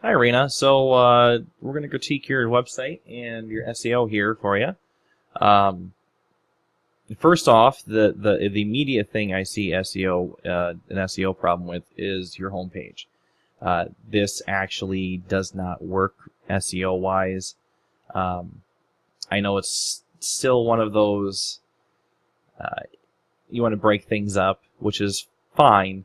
Hi, Reina. So we're going to critique your website and your SEO here for you. Um, First off, the immediate thing I see an SEO problem with is your homepage. This actually does not work SEO wise. I know it's still one of those you want to break things up, which is fine.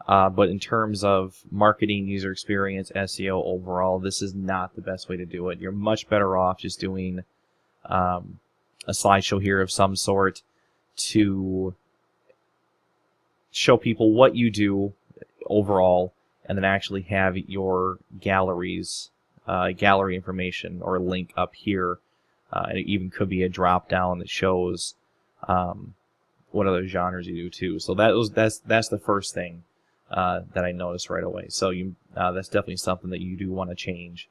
But in terms of marketing, user experience, SEO overall, this is not the best way to do it. You're much better off just doing a slideshow here of some sort to show people what you do overall, and then actually have your gallery information or link up here. And it even could be a drop down that shows what other genres you do too. So that's the first thing that I noticed right away. So that's definitely something that you do want to change,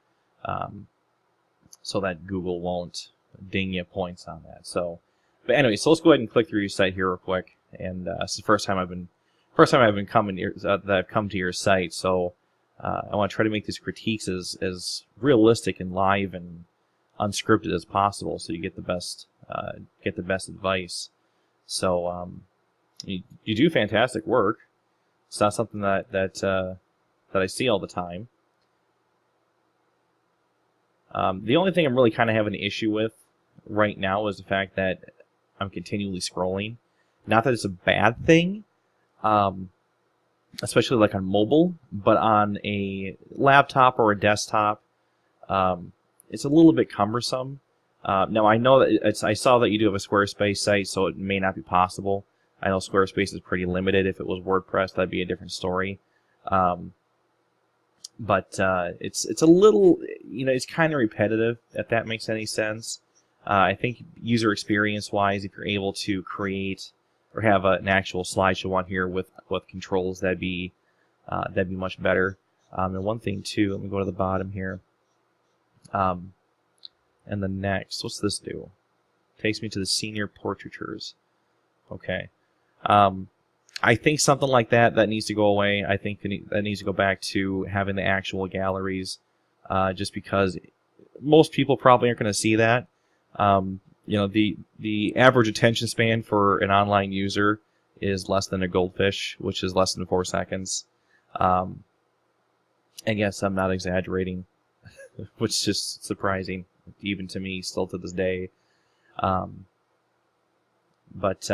so that Google won't ding you points on that. But anyway, so let's go ahead and click through your site here real quick. And this is the first time I've been coming here, that I've come to your site. So I want to try to make these critiques as realistic and live and unscripted as possible, so you get the best advice. So you do fantastic work. It's not something that I see all the time. The only thing I'm really kind of having an issue with right now is the fact that I'm continually scrolling. Not that it's a bad thing, especially like on mobile, but on a laptop or a desktop, it's a little bit cumbersome. Now I know that I saw that you do have a Squarespace site, so it may not be possible. I know Squarespace is pretty limited. If it was WordPress, that'd be a different story. But it's a little, it's kind of repetitive, if that makes any sense. I think user experience-wise, if you're able to create or have an actual slideshow on here with controls, that'd be much better. And one thing too, let me go to the bottom here. And the next, what's this do? Takes me to the senior portraitures. Okay. I think something like that needs to go away. I think that needs to go back to having the actual galleries, just because most people probably aren't going to see that. The average attention span for an online user is less than a goldfish, which is less than 4 seconds. And yes, I'm not exaggerating, which is just surprising, even to me, still to this day. But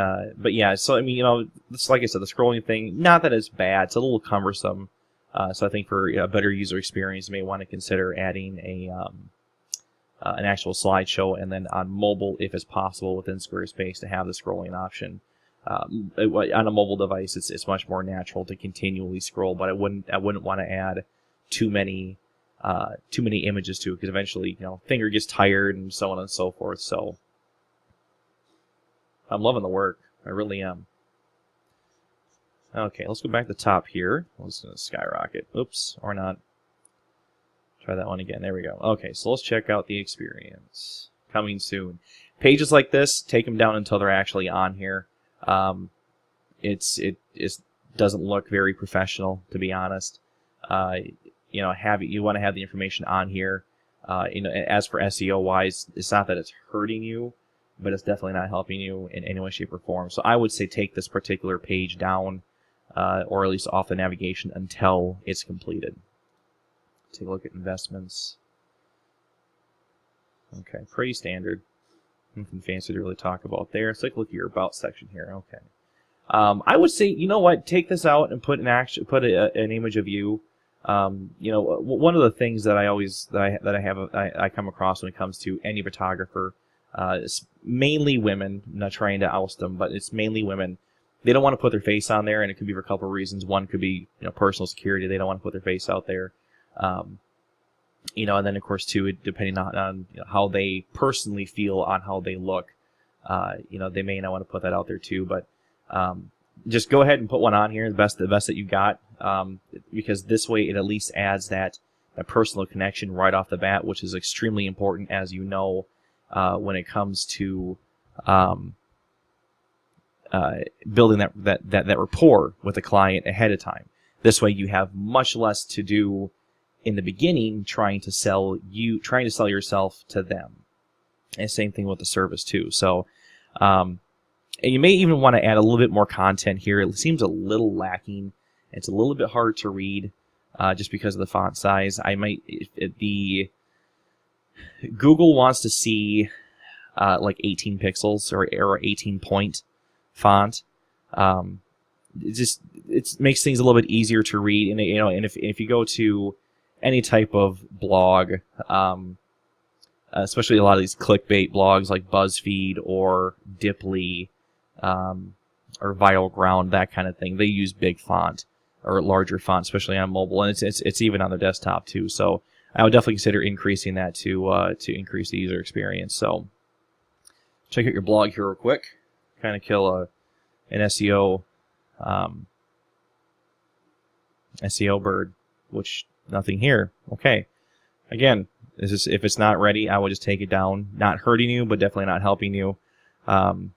yeah, so I mean, it's like I said, the scrolling thing, not that it's bad, it's a little cumbersome. So I think for a better user experience, you may want to consider adding an actual slideshow, and then on mobile, if it's possible within Squarespace, to have the scrolling option. On a mobile device, it's much more natural to continually scroll, but I wouldn't want to add too many images to it, because eventually, finger gets tired and so on and so forth. So I'm loving the work. I really am. Okay, let's go back to the top here. Let's skyrocket. Oops, or not. Try that one again. There we go. Okay, so let's check out the experience. Coming soon. Pages like this, take them down until they're actually on here. It doesn't look very professional, to be honest. You want to have the information on here. As for SEO wise, it's not that it's hurting you, but it's definitely not helping you in any way, shape, or form. So I would say take this particular page down, or at least off the navigation until it's completed. Take a look at investments. Okay, pretty standard. Nothing fancy to really talk about there. Let's take a look at your about section here. Okay. I would say, you know what? Take this out and put an image of you. One of the things that I come across when it comes to any photographer, it's mainly women. I'm not trying to oust them, but it's mainly women. They don't want to put their face on there, and it could be for a couple of reasons. One could be personal security. They don't want to put their face out there. And then of course too, depending on how they personally feel on how they look, they may not want to put that out there too. But just go ahead and put one on here, the best that you got, because this way it at least adds that personal connection right off the bat, which is extremely important, as you know, when it comes to building that rapport with the client ahead of time. This way you have much less to do in the beginning trying to sell yourself to them. And same thing with the service too. So and you may even want to add a little bit more content here. It seems a little lacking. It's a little bit hard to read just because of the font size. Google wants to see like 18 pixels or 18 point font. It makes things a little bit easier to read, and if you go to any type of blog, especially a lot of these clickbait blogs like BuzzFeed or Dipley or Vital Ground, that kind of thing, they use big font or larger font, especially on mobile, and it's even on the desktop too. So I would definitely consider increasing that to increase the user experience. So check out your blog here real quick. Kind of kill an SEO bird, which nothing here. Okay, again, if it's not ready, I would just take it down. Not hurting you, but definitely not helping you. And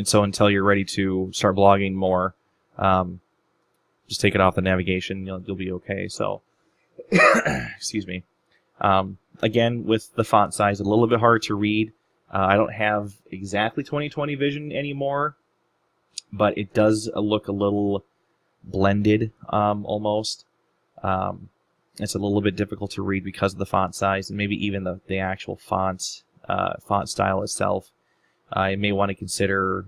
so until you're ready to start blogging more, just take it off the navigation. You'll be okay. So, excuse me. Again, with the font size, a little bit hard to read. I don't have exactly 20/20 vision anymore, but it does look a little blended, almost. It's a little bit difficult to read because of the font size and maybe even the actual font style itself. You may want to consider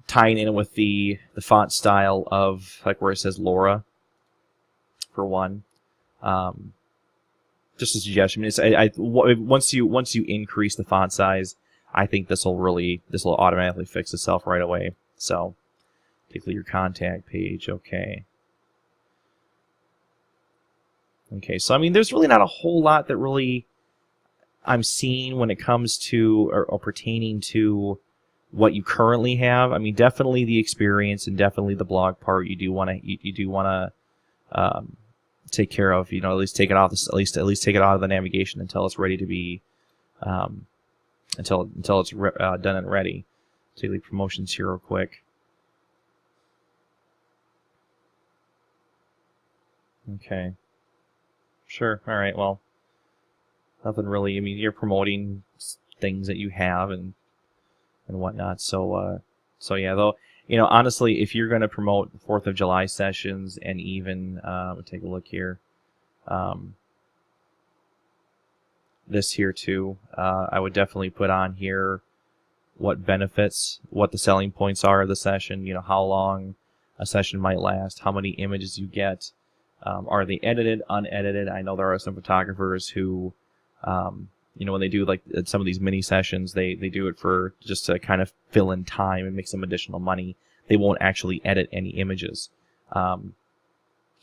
tying in with the font style of, like, where it says Laura, for one. Just a suggestion. Once you increase the font size, I think this will automatically fix itself right away. So, particularly your contact page. Okay. Okay. So I mean, there's really not a whole lot that really I'm seeing when it comes to or pertaining to what you currently have. I mean, definitely the experience and definitely the blog part you do want to take care of. At least take it off. At least take it out of the navigation until it's ready to be. Until it's done and ready. Daily promotions here real quick. Okay. Sure. All right. Well, nothing really. I mean, you're promoting things that you have and whatnot. So yeah. Though, honestly, if you're going to promote 4th of July sessions and even we'll take a look here. This here too, I would definitely put on here what benefits, what the selling points are of the session, how long a session might last, how many images you get, are they edited, unedited. I know there are some photographers who, when they do like some of these mini sessions, they do it for just to kind of fill in time and make some additional money. They won't actually edit any images,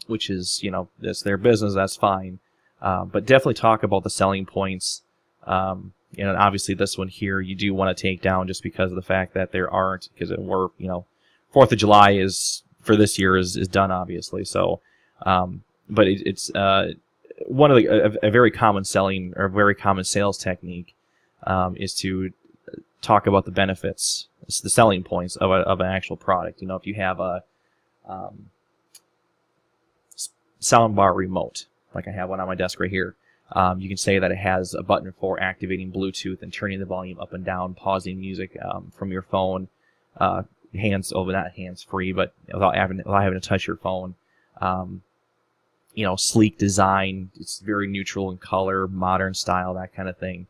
which is, that's their business, that's fine. But definitely talk about the selling points. And obviously this one here you do want to take down just because of the fact that there aren't, because 4th of July is for this year is done, obviously. So, but it's one of a very common selling or very common sales technique is to talk about the benefits, the selling points of an actual product. If you have a soundbar remote, like I have one on my desk right here, you can say that it has a button for activating Bluetooth and turning the volume up and down, pausing music from your phone, not hands-free, but without having to touch your phone. Sleek design. It's very neutral in color, modern style, that kind of thing.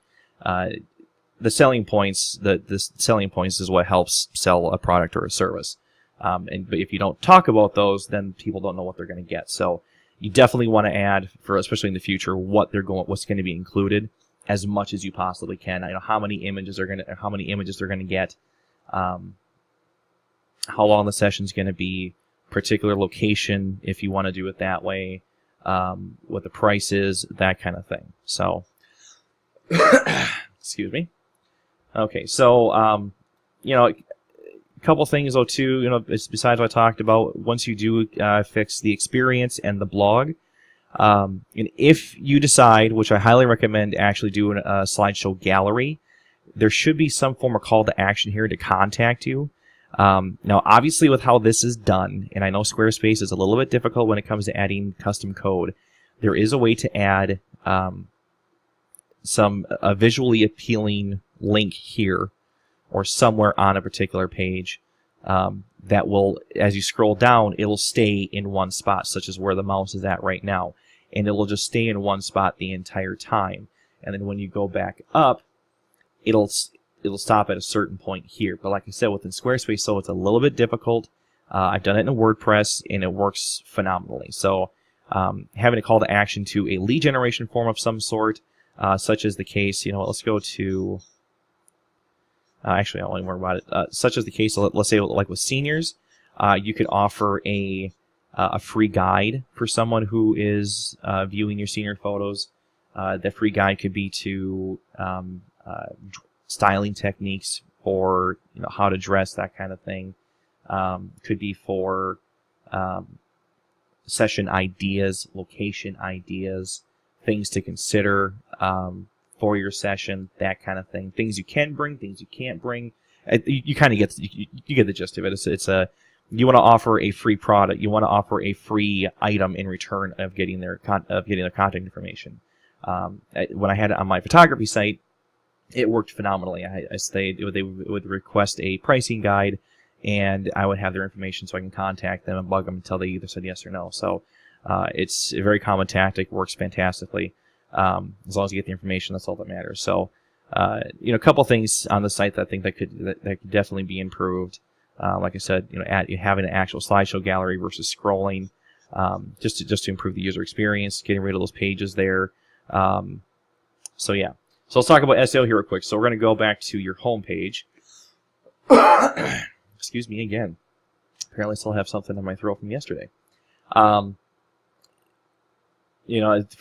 The selling points is what helps sell a product or a service. But if you don't talk about those, then people don't know what they're going to get. So you definitely want to add, especially in the future, what's going to be included as much as you possibly can. How many images they're going to get, how long the session's going to be, particular location if you want to do it that way, what the price is, that kind of thing. So, excuse me. Okay, so a couple things though too. Besides what I talked about, once you do fix the experience and the blog, and if you decide, which I highly recommend, actually doing a slideshow gallery, there should be some form of call to action here to contact you. Now, obviously, with how this is done, and I know Squarespace is a little bit difficult when it comes to adding custom code, there is a way to add a visually appealing link here or somewhere on a particular page that will, as you scroll down, it'll stay in one spot, such as where the mouse is at right now. And it will just stay in one spot the entire time. And then when you go back up, it'll stop at a certain point here. But like I said, within Squarespace, so it's a little bit difficult. I've done it in WordPress, and it works phenomenally. So having a call to action to a lead generation form of some sort, such as the case, let's go to... actually, I don't want to worry about it. Such as the case, let's say like with seniors, you could offer a free guide for someone who is viewing your senior photos. That free guide could be to styling techniques for how to dress, that kind of thing. Could be for session ideas, location ideas, things to consider for your session, that kind of thing. Things you can bring, things you can't bring. You kind of get you get the gist of it. You want to offer a free product. You want to offer a free item in return of getting their contact information. When I had it on my photography site, it worked phenomenally. They would request a pricing guide, and I would have their information so I can contact them and bug them until they either said yes or no. So it's a very common tactic, works fantastically. As long as you get the information, that's all that matters. So a couple things on the site that I think that could definitely be improved. Like I said, having an actual slideshow gallery versus scrolling, just to improve the user experience, getting rid of those pages there. So yeah. So let's talk about SEO here real quick. So we're going to go back to your home page. Excuse me again. Apparently I still have something in my throat from yesterday. For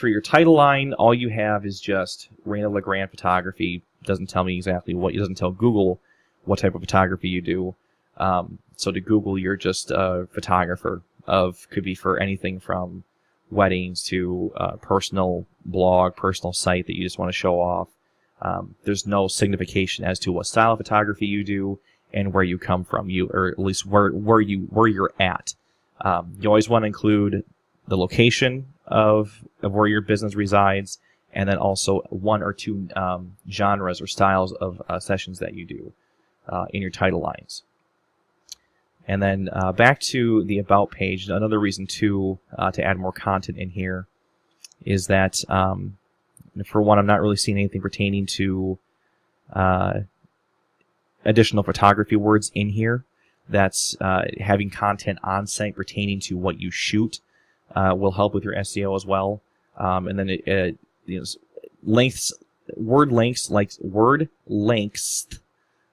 your title line, all you have is just Reina Legrand photography. Doesn't tell me exactly what. It doesn't tell Google what type of photography you do. So to Google, you're just a photographer could be for anything from weddings to personal blog, personal site that you just want to show off. There's no signification as to what style of photography you do and where you come from, or at least where you're at. You always want to include the location of where your business resides, and then also one or two genres or styles of sessions that you do in your title lines. And then back to the About page, another reason to add more content in here is that, for one, I'm not really seeing anything pertaining to additional photography words in here. That's having content on site pertaining to what you shoot will help with your SEO as well. And then word lengths,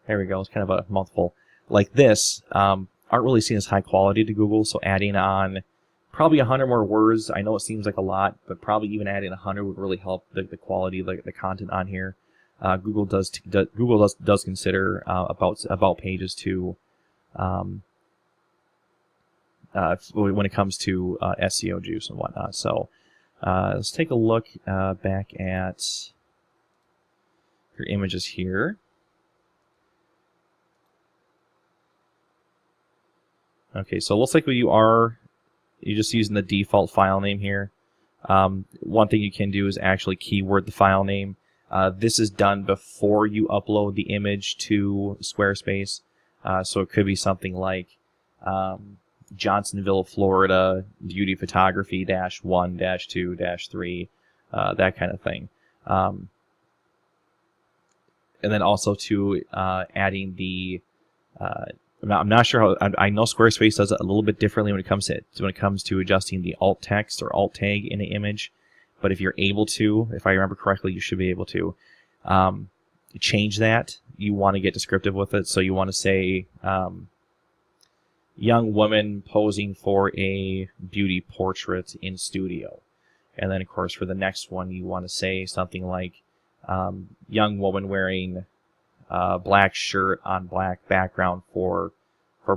there we go, it's kind of a mouthful, like this, aren't really seen as high quality to Google, so adding on probably 100 more words, I know it seems like a lot, but probably even adding 100 would really help the quality of the content on here. Google does consider about pages to when it comes to SEO juice and whatnot. So let's take a look back at your images here. Okay, so it looks like you're just using the default file name here. One thing you can do is actually keyword the file name. This is done before you upload the image to Squarespace. So it could be something like Johnsonville, Florida, beauty photography -1, -2, -3, that kind of thing. And then also to adding the I'm not sure how. I know Squarespace does it a little bit differently when it comes to adjusting the alt text or alt tag in an image. But if you're able to, if I remember correctly, you should be able to change that. You want to get descriptive with it, so you want to say young woman posing for a beauty portrait in studio. And then, of course, for the next one, you want to say something like young woman wearing black shirt on black background for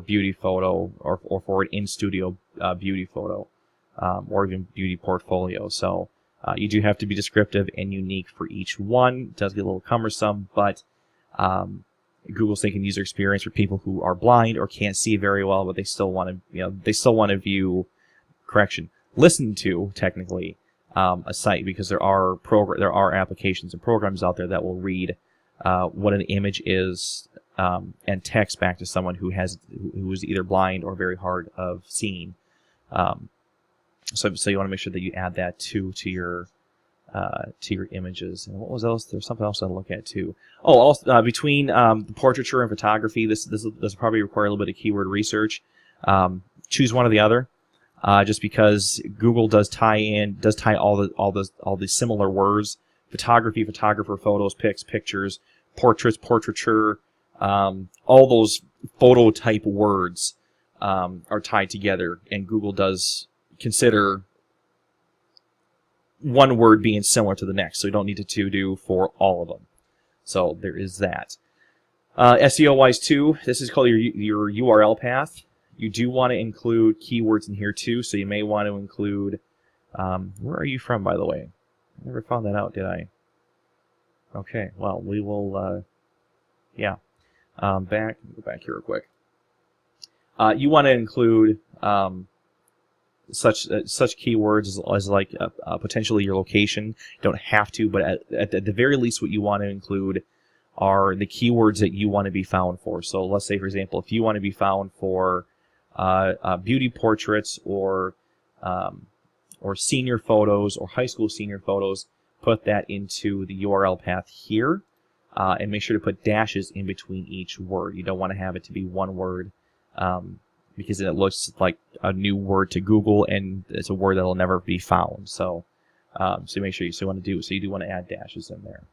beauty photo or for an in-studio beauty photo or even beauty portfolio. So you do have to be descriptive and unique for each one. It does get a little cumbersome, but Google's thinking user experience for people who are blind or can't see very well, but they still want to, they still want to view, listen to technically a site, because there are applications and programs out there that will read what an image is and text back to someone who is either blind or very hard of seeing. So you want to make sure that you add that to your images. And what was else? There's something else to look at too. Oh, also between the portraiture and photography, this will probably require a little bit of keyword research. Choose one or the other, just because Google does tie all the similar words: photography, photographer, photos, pics, pictures, portraits, portraiture. All those photo type words are tied together, and Google does consider one word being similar to the next, so you don't need to do for all of them. So there is that. SEO wise too, this is called your URL path. You do want to include keywords in here too, so you may want to include, where are you from, by the way? I never found that out, did I? Okay, well, we will, yeah. Go back here real quick. You want to include such keywords as like potentially your location. You don't have to, but at the very least, what you want to include are the keywords that you want to be found for. So let's say, for example, if you want to be found for beauty portraits or senior photos or high school senior photos, put that into the URL path here, and make sure to put dashes in between each word. You don't want to have it to be one word, because then it looks like a new word to Google, and it's a word that will never be found. So, so make sure you do want to add dashes in there.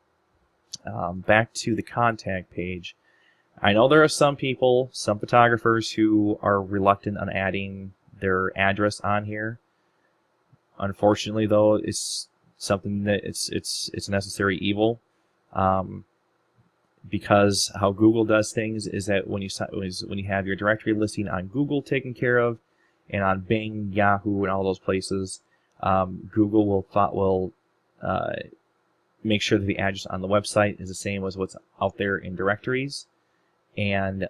Back to the contact page. I know there are some photographers who are reluctant on adding their address on here. Unfortunately, though, it's something that it's a necessary evil. Because how Google does things is that when you have your directory listing on Google taken care of, and on Bing, Yahoo, and all those places, Google will make sure that the address on the website is the same as what's out there in directories. And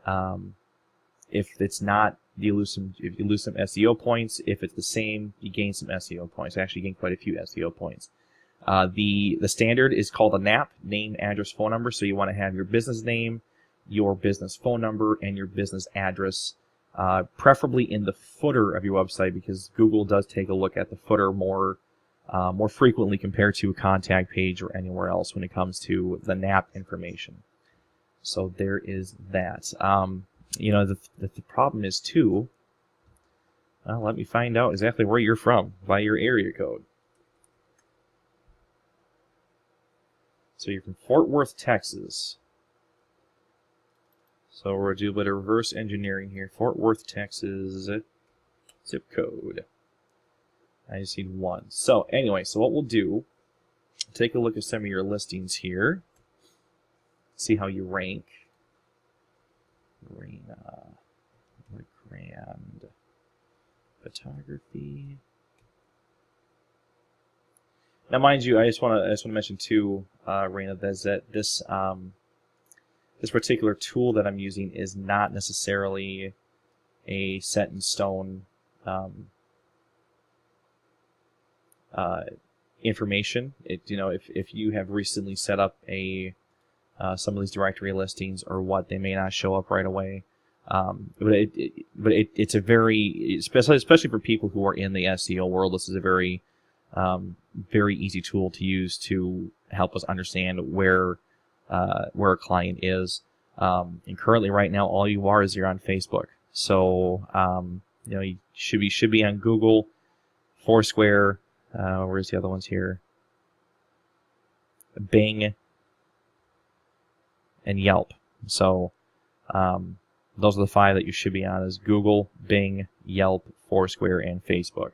if it's not, you lose some SEO points. If it's the same, you gain some SEO points. I actually gain quite a few SEO points. The standard is called a NAP, name, address, phone number. So you want to have your business name, your business phone number, and your business address, preferably in the footer of your website, because Google does take a look at the footer more frequently compared to a contact page or anywhere else when it comes to the NAP information. So there is that. The problem is too. Well, let me find out exactly where you're from by your area code. So you're from Fort Worth, Texas. So we're going to do a bit of reverse engineering here. Fort Worth, Texas, zip code. I just need one. So anyway, so what we'll do, take a look at some of your listings here. See how you rank. Reina, Legrand, photography. Now, mind you, I just want to mention too, Reina, that this particular tool that I'm using is not necessarily a set in stone information. If you have recently set up some of these directory listings or what, they may not show up right away. But it's a very, especially for people who are in the SEO world, this is a very easy tool to use to help us understand where a client is. And currently, right now, all you're on Facebook. So you should be on Google, Foursquare. Where's the other ones here? Bing and Yelp. So those are the 5 that you should be on: is Google, Bing, Yelp, Foursquare, and Facebook.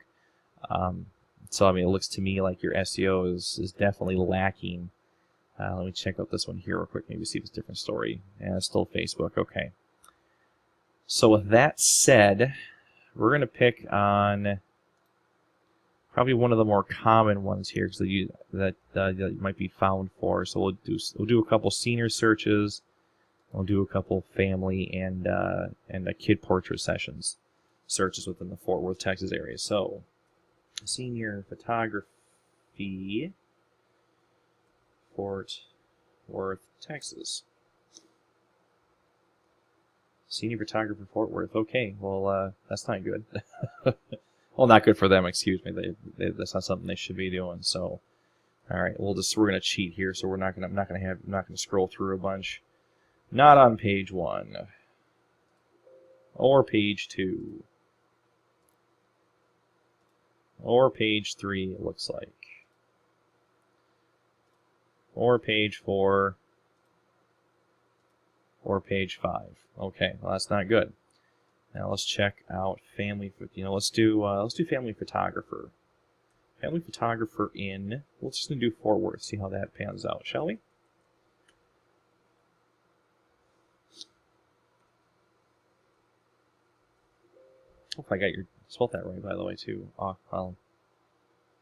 So I mean, it looks to me like your SEO is definitely lacking. Let me check out this one here real quick, maybe see if it's a different story. Yeah, it's still Facebook. Okay. So with that said, we're going to pick on probably one of the more common ones here that you might be found for. So we'll do a couple senior searches. I'll do a couple family and kid portrait searches within the Fort Worth, Texas area. So, senior photography, Fort Worth, Texas. Senior photographer, Fort Worth. Okay, well, that's not good. Well, not good for them. Excuse me. That's not something they should be doing. So, all right, we're gonna cheat here. So we're not gonna scroll through a bunch. Not on page 1 or page 2 or page 3. It looks like, or page 4. Or page 5. Okay, well that's not good. Now let's check out family. Let's do family photographer. Family photographer in. We're just gonna do Fort Worth. See how that pans out, shall we? Hope I got spelled that right, by the way, too. Oh, well,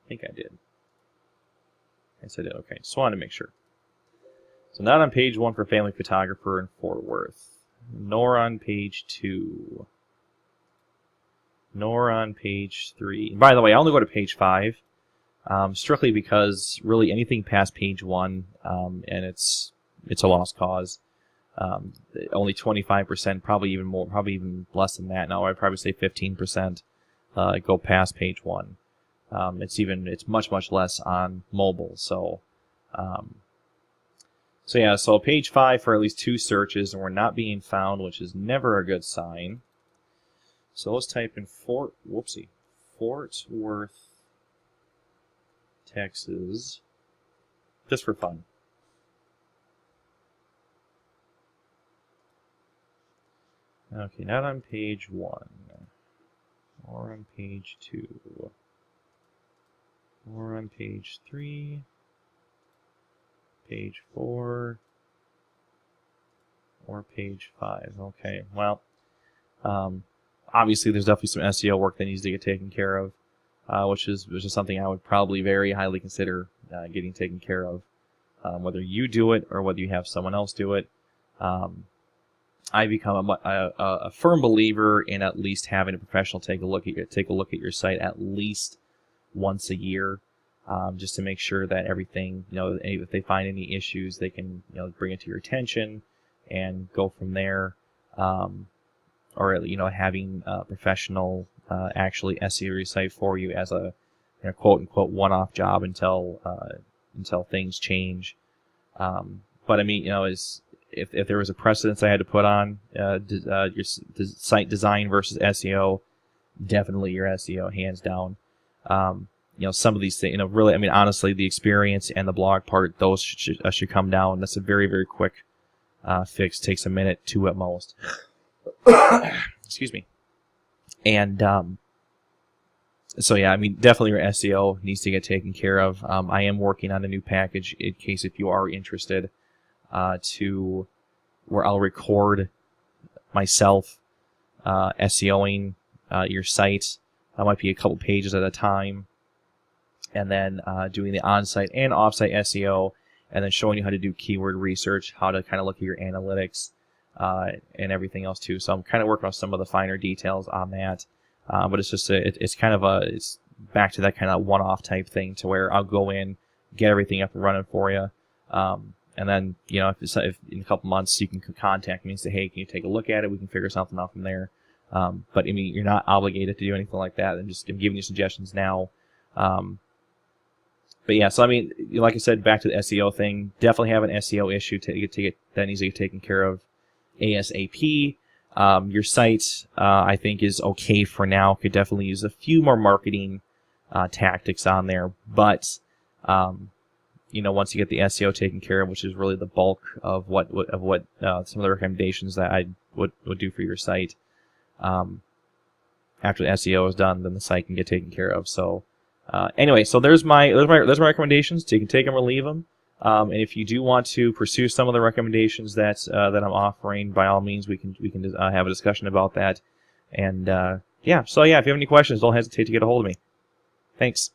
I think I did. Yes, I did. Okay, just wanted to make sure. So not on page 1 for family photographer in Fort Worth, nor on page 2, nor on page 3. By the way, I only go to page 5, strictly because really anything past page 1, and it's a lost cause. Only 25%, probably even less than that. Now I'd probably say 15% go past page 1. It's much less on mobile. So. So yeah, so page 5 for at least 2 searches, and we're not being found, which is never a good sign. So let's type in Fort Worth, Texas, just for fun. Okay, not on page 1, or on page 2, or on page 3. Page 4 or page 5. Okay, well, obviously there's definitely some SEO work that needs to get taken care of, which is something I would probably very highly consider getting taken care of, whether you do it or whether you have someone else do it. I become a firm believer in at least having a professional take a look at your site at least once a year. Just to make sure that everything, if they find any issues, they can, bring it to your attention and go from there. Or, having a professional actually SEO your site for you as a quote unquote one-off job until things change. But I mean, if there was a precedence I had to put on your site design versus SEO, definitely your SEO, hands down. Some of these things, really, I mean, honestly, the experience and the blog part, those should come down. That's a very, very quick fix. Takes a minute, 2 at most. Excuse me. And so, yeah, I mean, definitely your SEO needs to get taken care of. I am working on a new package in case if you are interested where I'll record myself SEOing your site. That might be a couple pages at a time. And then doing the on-site and off-site SEO, and then showing you how to do keyword research, how to kind of look at your analytics, and everything else too. So I'm kind of working on some of the finer details on that, but it's just it's back to that kind of one-off type thing to where I'll go in, get everything up and running for you, and then if in a couple months you can contact me and say, hey, can you take a look at it? We can figure something out from there. But I mean, you're not obligated to do anything like that. I'm giving you suggestions now. But yeah, so I mean, like I said, back to the SEO thing, definitely have an SEO issue that needs to get taken care of ASAP. Your site, I think, is okay for now. Could definitely use a few more marketing tactics on there, but once you get the SEO taken care of, which is really the bulk of what some of the recommendations that I would do for your site. After the SEO is done, then the site can get taken care of. So. Anyway, so there's my recommendations. You can take them or leave them. And if you do want to pursue some of the recommendations that I'm offering, by all means, we can have a discussion about that. And yeah, so yeah, if you have any questions, don't hesitate to get a hold of me. Thanks.